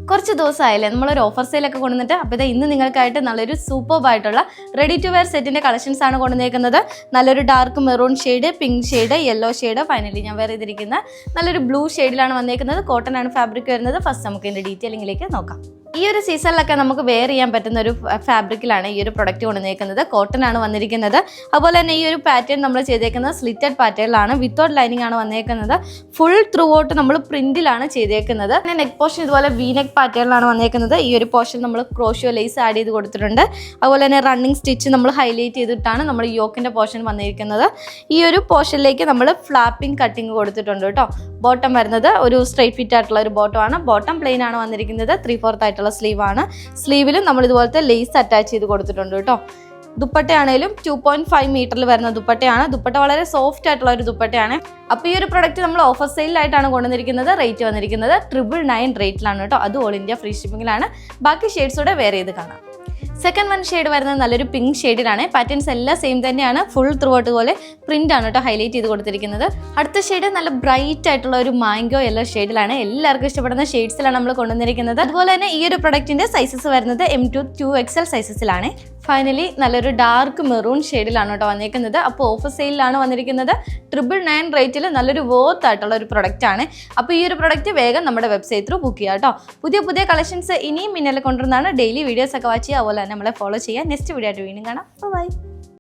കുറച്ച് ദിവസമായില്ലേ നമ്മളൊരു ഓഫർ സെയിലൊക്കെ കൊണ്ടുവന്നിട്ട്. അപ്പോൾ ഇതാ ഇന്ന് നിങ്ങൾക്കായിട്ട് നല്ലൊരു സൂപ്പർബായിട്ടുള്ള റെഡി ടു വെയർ സെറ്റിൻ്റെ കളക്ഷൻസ് ആണ് കൊണ്ടുവന്നേക്കുന്നത്. നല്ലൊരു dark maroon shade, pink shade, yellow shade, finally ഞാൻ വേറെ ചെയ്തിരിക്കുന്ന നല്ലൊരു ബ്ലൂ ഷെയ്ഡിലാണ് വന്നേക്കുന്നത്. കോട്ടൺ ആണ് ഫാബ്രിക് വരുന്നത്. ഫസ്റ്റ് നമുക്ക് ഇതിൻ്റെ ഡീറ്റെയിലിങ്ങിലേക്ക് നോക്കാം. ഈ ഒരു സീസണിലൊക്കെ നമുക്ക് വെയർ ചെയ്യാൻ പറ്റുന്ന ഒരു ഫാബ്രിക്കിലാണ് ഈ ഒരു പ്രൊഡക്റ്റ് കൊണ്ടുവന്നേക്കുന്നത്. കോട്ടൺ ആണ് വന്നിരിക്കുന്നത്. അതുപോലെ തന്നെ ഈ ഒരു പാറ്റേൺ നമ്മൾ ചെയ്തേക്കുന്നത് സ്ലിറ്റഡ് പാറ്റേണിലാണ്, വിത്തൗട്ട് ലൈനിങ് ആണ് വന്നേക്കുന്നത്. ഫുൾ ത്രൂ ഔട്ട് നമ്മൾ പ്രിന്റിലാണ് ചെയ്തേക്കുന്നത്. പിന്നെ നെക്ക് പോർഷൻ ഇതുപോലെ വി നെക്ക് പാറ്റേണിലാണ് വന്നേക്കുന്നത്. ഈ ഒരു പോർഷൻ നമ്മൾ ക്രോഷ്യോ ലേസ് ആഡ് ചെയ്ത് കൊടുത്തിട്ടുണ്ട്. അതുപോലെ തന്നെ റണ്ണിങ് സ്റ്റിച്ച് നമ്മൾ ഹൈലൈറ്റ് ചെയ്തിട്ടാണ് നമ്മൾ യോക്കിൻ്റെ പോർഷൻ വന്നിരിക്കുന്നത്. ഈ ഒരു പോർഷനിലേക്ക് നമ്മൾ ഫ്ലാപ്പിംഗ് കട്ടിങ് കൊടുത്തിട്ടുണ്ട് കേട്ടോ. ബോട്ടം വരുന്നത് ഒരു സ്ട്രൈറ്റ് ഫിറ്റ് ആയിട്ടുള്ള ഒരു ബോട്ടം ആണ്. ബോട്ടം പ്ലെയിൻ ആണ് വന്നിരിക്കുന്നത്. 3/4 ആയിട്ടുള്ള സ്ലീവ് ആണ്. സ്ലീവിലും നമ്മൾ ഇതുപോലത്തെ ലേസ് അറ്റാച്ച് ചെയ്ത് കൊടുത്തിട്ടുണ്ട് കേട്ടോ. ദുപ്പട്ടയാണേലും 2.5 മീറ്ററിൽ വരുന്ന ദുപ്പട്ടയാണ്. ദുപ്പട്ട വളരെ സോഫ്റ്റ് ആയിട്ടുള്ള ഒരു ദുപ്പട്ടയാണ്. അപ്പോൾ ഈ ഒരു പ്രൊഡക്റ്റ് നമ്മൾ ഓഫർ സെയിലായിട്ടാണ് കൊണ്ടുവന്നിരിക്കുന്നത്. റേറ്റ് വന്നിരിക്കുന്നത് 999 റേറ്റിലാണ് കേട്ടോ. അത് ഓൾ ഇന്ത്യ ഫ്രീ ഷിപ്പിങ്ങിലാണ്. ബാക്കി ഷെയ്ഡ്സോടെ വേറെ ചെയ്ത് കാണാം. സെക്കൻഡ് വൺ ഷെയ്ഡ് വരുന്നത് നല്ലൊരു പിങ്ക് ഷെയ്ഡിലാണ്. പാറ്റേൺസ് എല്ലാം സെയിം തന്നെയാണ്. ഫുൾ ത്രൂ ഔട്ട് പോലെ പ്രിന്റ് ആണ് കേട്ടോ ഹൈലൈറ്റ് ചെയ്ത് കൊടുത്തിരിക്കുന്നത്. അടുത്ത ഷെയ്ഡ് നല്ല ബ്രൈറ്റ് ആയിട്ടുള്ള ഒരു മാംഗോ യെല്ലോ ഷെയ്ഡിലാണ്. എല്ലാവർക്കും ഇഷ്ടപ്പെടുന്ന ഷെയ്ഡ്സിലാണ് നമ്മൾ കൊണ്ടുവന്നിരിക്കുന്നത്. അതുപോലെ തന്നെ ഈ ഒരു പ്രൊഡക്റ്റിന്റെ സൈസസ് വരുന്നത് M to 2XL സൈസസിലാണ്. ഫൈനലി നല്ലൊരു ഡാർക്ക് മെറൂൺ ഷെയ്ഡിലാണ് കേട്ടോ വന്നിരിക്കുന്നത്. അപ്പോൾ ഓഫർ സെയിലാണ് വന്നിരിക്കുന്നത്. 999 റേറ്റിൽ നല്ലൊരു വർത്ത് ആയിട്ടുള്ള ഒരു പ്രൊഡക്റ്റ് ആണ്. അപ്പോൾ ഈ ഒരു പ്രൊഡക്റ്റ് വേഗം നമ്മുടെ വെബ്സൈറ്റ് ത്രൂ ബുക്ക് ചെയ്യാം കേട്ടോ. പുതിയ കളക്ഷൻസ് ഇനിയും മിന്നലെ കൊണ്ടുവരുന്നതാണ്. ഡെയിലി വീഡിയോസ് ഒക്കെ വാച്ച് ചെയ്യുക. അതുപോലെ തന്നെ നമ്മളെ ഫോളോ ചെയ്യുക. നെക്സ്റ്റ് വീഡിയോ ആയിട്ട് വീണ്ടും കാണാം. ബൈ.